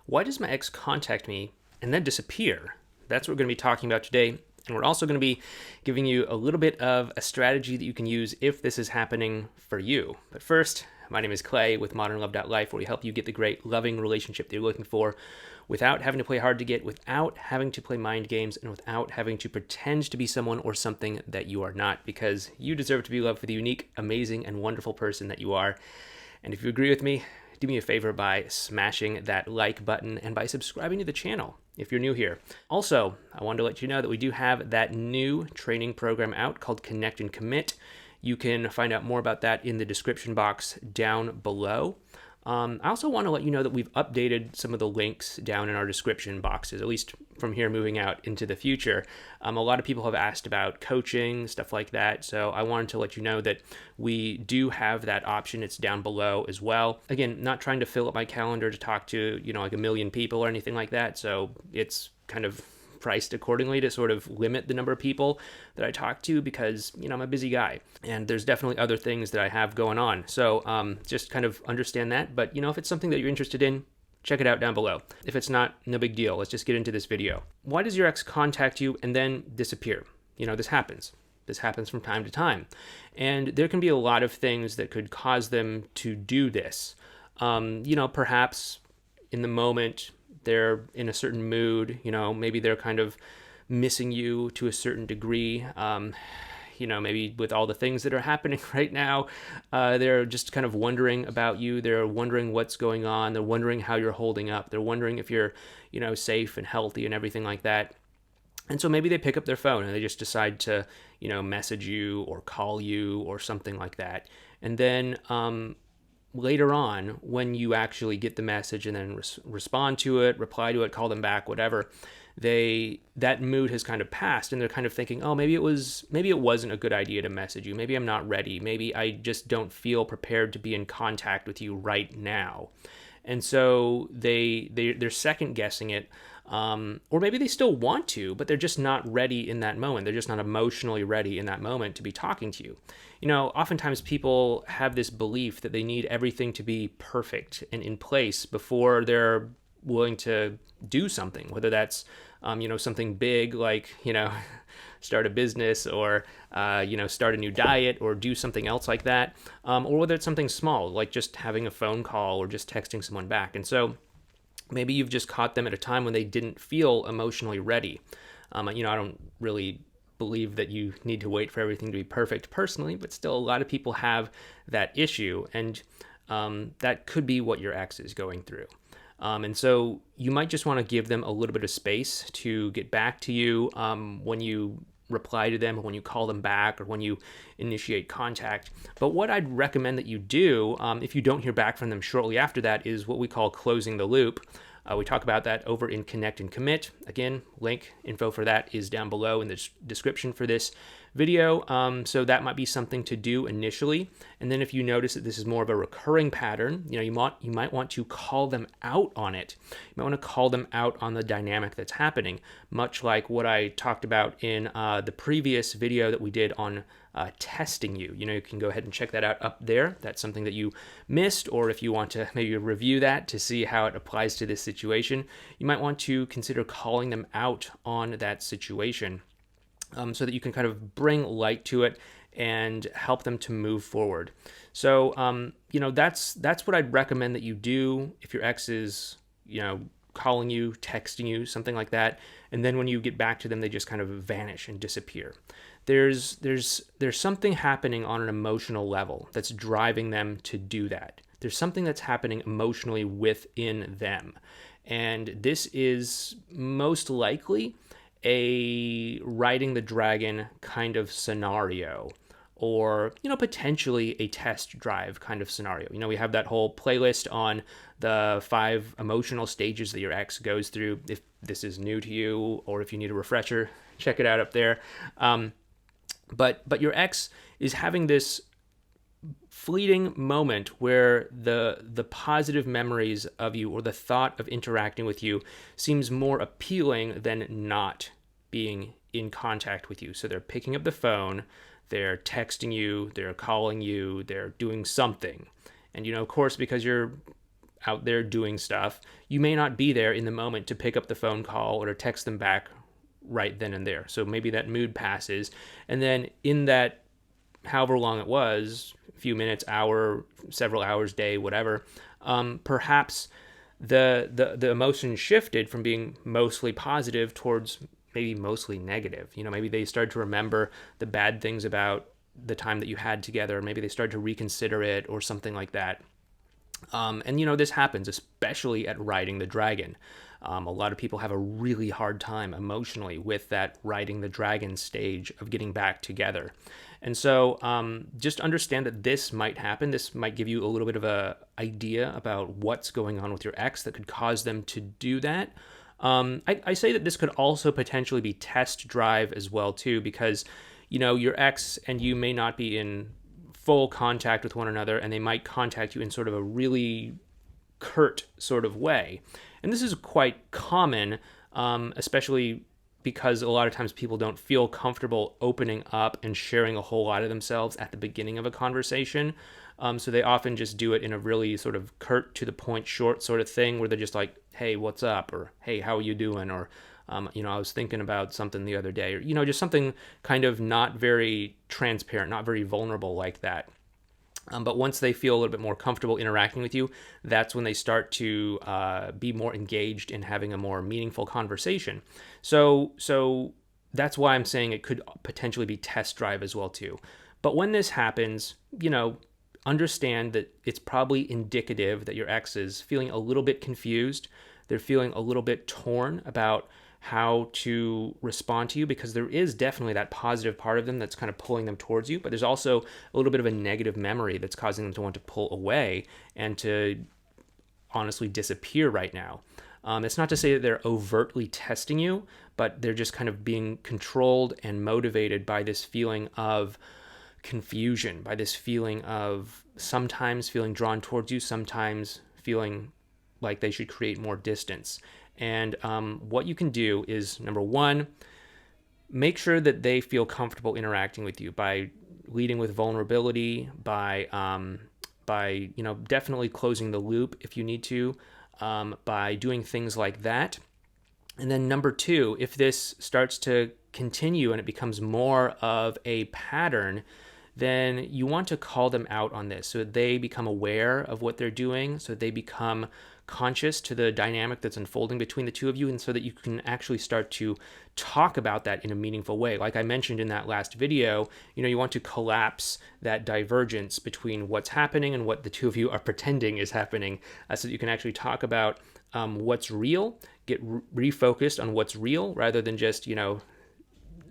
Why does my ex contact me and then disappear? That's what we're going to be talking about today. And we're also going to be giving you a little bit of a strategy that you can use if this is happening for you. But first, my name is Clay with modernlove.life, where we help you get the great loving relationship that you're looking for without having to play hard to get, without having to play mind games, and without having to pretend to be someone or something that you are not, because you deserve to be loved for the unique, amazing, and wonderful person that you are. And if you agree with me, do me a favor by smashing that like button and by subscribing to the channel if you're new here. Also, I wanted to let you know that we do have that new training program out called Connect and Commit. You can find out more about that in the description box down below. I also want to let you know that we've updated some of the links down in our description boxes, at least from here moving out into the future. A lot of people have asked about coaching, stuff like that, so I wanted to let you know that we do have that option. It's down below as well. Again, not trying to fill up my calendar to talk to, like a million people or anything like that, so it's kind of priced accordingly to sort of limit the number of people that I talk to because, I'm a busy guy and there's definitely other things that I have going on. So just kind of understand that. But, if it's something that you're interested in, check it out down below. If it's not, no big deal. Let's just get into this video. Why does your ex contact you and then disappear? This happens. This happens from time to time. And there can be a lot of things that could cause them to do this. Perhaps in the moment, they're in a certain mood, maybe they're kind of missing you to a certain degree. Maybe with all the things that are happening right now, they're just kind of wondering about you. They're wondering what's going on. They're wondering how you're holding up. They're wondering if you're, safe and healthy and everything like that. And so maybe they pick up their phone and they just decide to, message you or call you or something like that. And then, later on, when you actually get the message and then respond to it, reply to it, call them back, whatever, that mood has kind of passed and they're kind of thinking, oh, maybe it wasn't a good idea to message you. Maybe I'm not ready. Maybe I just don't feel prepared to be in contact with you right now. And so they're second guessing it. Or maybe they still want to, but they're just not ready in that moment. They're just not emotionally ready in that moment to be talking to you. Oftentimes people have this belief that they need everything to be perfect and in place before they're willing to do something, whether that's, something big like, start a business or, start a new diet or do something else like that. Or whether it's something small, like just having a phone call or just texting someone back. And so maybe you've just caught them at a time when they didn't feel emotionally ready. I don't really believe that you need to wait for everything to be perfect personally, but still a lot of people have that issue, and that could be what your ex is going through. And so you might just want to give them a little bit of space to get back to you when you reply to them, or when you call them back, or when you initiate contact. But what I'd recommend that you do, if you don't hear back from them shortly after that, is what we call closing the loop. We talk about that over in Connect and Commit. Again, info for that is down below in the description for this video. So that might be something to do initially. And then if you notice that this is more of a recurring pattern, you might want to call them out on it. You might want to call them out on the dynamic that's happening, much like what I talked about in the previous video that we did on testing you. You can go ahead and check that out up there. That's something that you missed, or if you want to maybe review that to see how it applies to this situation, you might want to consider calling them out on that situation so that you can kind of bring light to it and help them to move forward. So, that's what I'd recommend that you do if your ex is, calling you, texting you, something like that. And then when you get back to them, they just kind of vanish and disappear. There's something happening on an emotional level that's driving them to do that. There's something that's happening emotionally within them. And this is most likely a riding the dragon kind of scenario, or, potentially a test drive kind of scenario. We have that whole playlist on the 5 emotional stages that your ex goes through. If this is new to you, or if you need a refresher, check it out up there. But your ex is having this fleeting moment where the positive memories of you, or the thought of interacting with you, seems more appealing than not being in contact with you. So they're picking up the phone, they're texting you, they're calling you, they're doing something. And, of course, because you're out there doing stuff, you may not be there in the moment to pick up the phone call or to text them back right then and there. So maybe that mood passes, and then in that however long it was, a few minutes, hour, several hours, day, whatever, perhaps the emotion shifted from being mostly positive towards maybe mostly negative. Maybe they started to remember the bad things about the time that you had together. Maybe they started to reconsider it or something like that. And this happens, especially at riding the dragon. A lot of people have a really hard time emotionally with that riding the dragon stage of getting back together. And so just understand that this might happen. This might give you a little bit of a idea about what's going on with your ex that could cause them to do that. I say that this could also potentially be test drive as well too, because your ex and you may not be in full contact with one another, and they might contact you in sort of a really curt sort of way. And this is quite common, especially because a lot of times people don't feel comfortable opening up and sharing a whole lot of themselves at the beginning of a conversation. So they often just do it in a really sort of curt, to the point, short sort of thing where they're just like, hey, what's up? Or, hey, how are you doing? Or, I was thinking about something the other day, or, just something kind of not very transparent, not very vulnerable like that. But once they feel a little bit more comfortable interacting with you, that's when they start to be more engaged in having a more meaningful conversation. So that's why I'm saying it could potentially be test drive as well too. But when this happens, understand that it's probably indicative that your ex is feeling a little bit confused. They're feeling a little bit torn about how to respond to you, because there is definitely that positive part of them that's kind of pulling them towards you, but there's also a little bit of a negative memory that's causing them to want to pull away and to honestly disappear right now. It's not to say that they're overtly testing you, but they're just kind of being controlled and motivated by this feeling of confusion, by this feeling of sometimes feeling drawn towards you, sometimes feeling like they should create more distance. And what you can do is, number one, make sure that they feel comfortable interacting with you by leading with vulnerability, by definitely closing the loop if you need to, by doing things like that. And then number two, if this starts to continue and it becomes more of a pattern, then you want to call them out on this so that they become aware of what they're doing, so that they become conscious to the dynamic that's unfolding between the two of you, and so that you can actually start to talk about that in a meaningful way. Like I mentioned in that last video, you want to collapse that divergence between what's happening and what the two of you are pretending is happening, so that you can actually talk about what's real, get refocused on what's real, rather than just,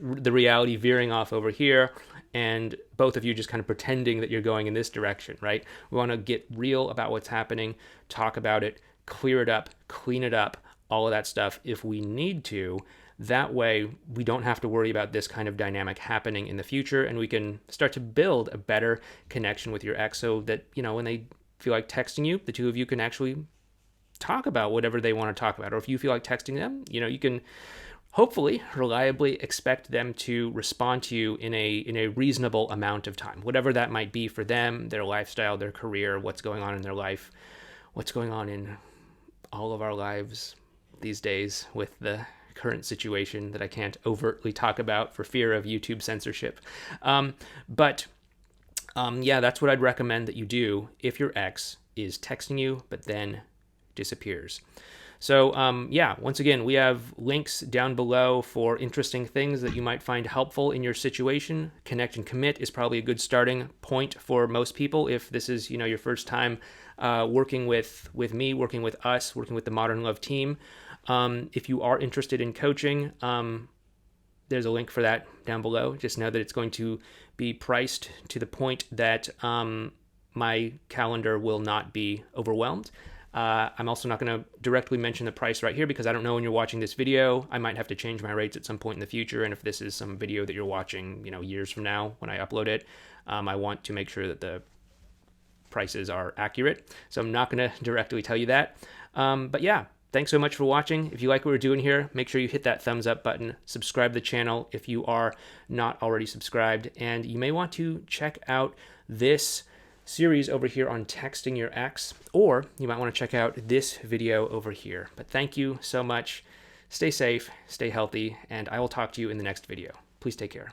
the reality veering off over here and both of you just kind of pretending that you're going in this direction, right? We want to get real about what's happening, talk about it, clear it up, clean it up, all of that stuff if we need to. That way, we don't have to worry about this kind of dynamic happening in the future, and we can start to build a better connection with your ex so that, when they feel like texting you, the two of you can actually talk about whatever they want to talk about. Or if you feel like texting them, you can hopefully reliably expect them to respond to you in a reasonable amount of time, whatever that might be for them, their lifestyle, their career, what's going on in their life, what's going on in all of our lives these days with the current situation that I can't overtly talk about for fear of YouTube censorship. But that's what I'd recommend that you do if your ex is texting you but then disappears. So once again, we have links down below for interesting things that you might find helpful in your situation. Connect and Commit is probably a good starting point for most people if this is, your first time working with me, working with us, working with the Modern Love team. If you are interested in coaching, there's a link for that down below. Just know that it's going to be priced to the point that my calendar will not be overwhelmed. I'm also not going to directly mention the price right here because I don't know when you're watching this video. I might have to change my rates at some point in the future. And if this is some video that you're watching, years from now when I upload it, I want to make sure that the prices are accurate. So I'm not going to directly tell you that. But thanks so much for watching. If you like what we're doing here, make sure you hit that thumbs up button, subscribe to the channel if you are not already subscribed, and you may want to check out this series over here on texting your ex, or you might want to check out this video over here. But thank you so much. Stay safe, stay healthy, and I will talk to you in the next video. Please take care.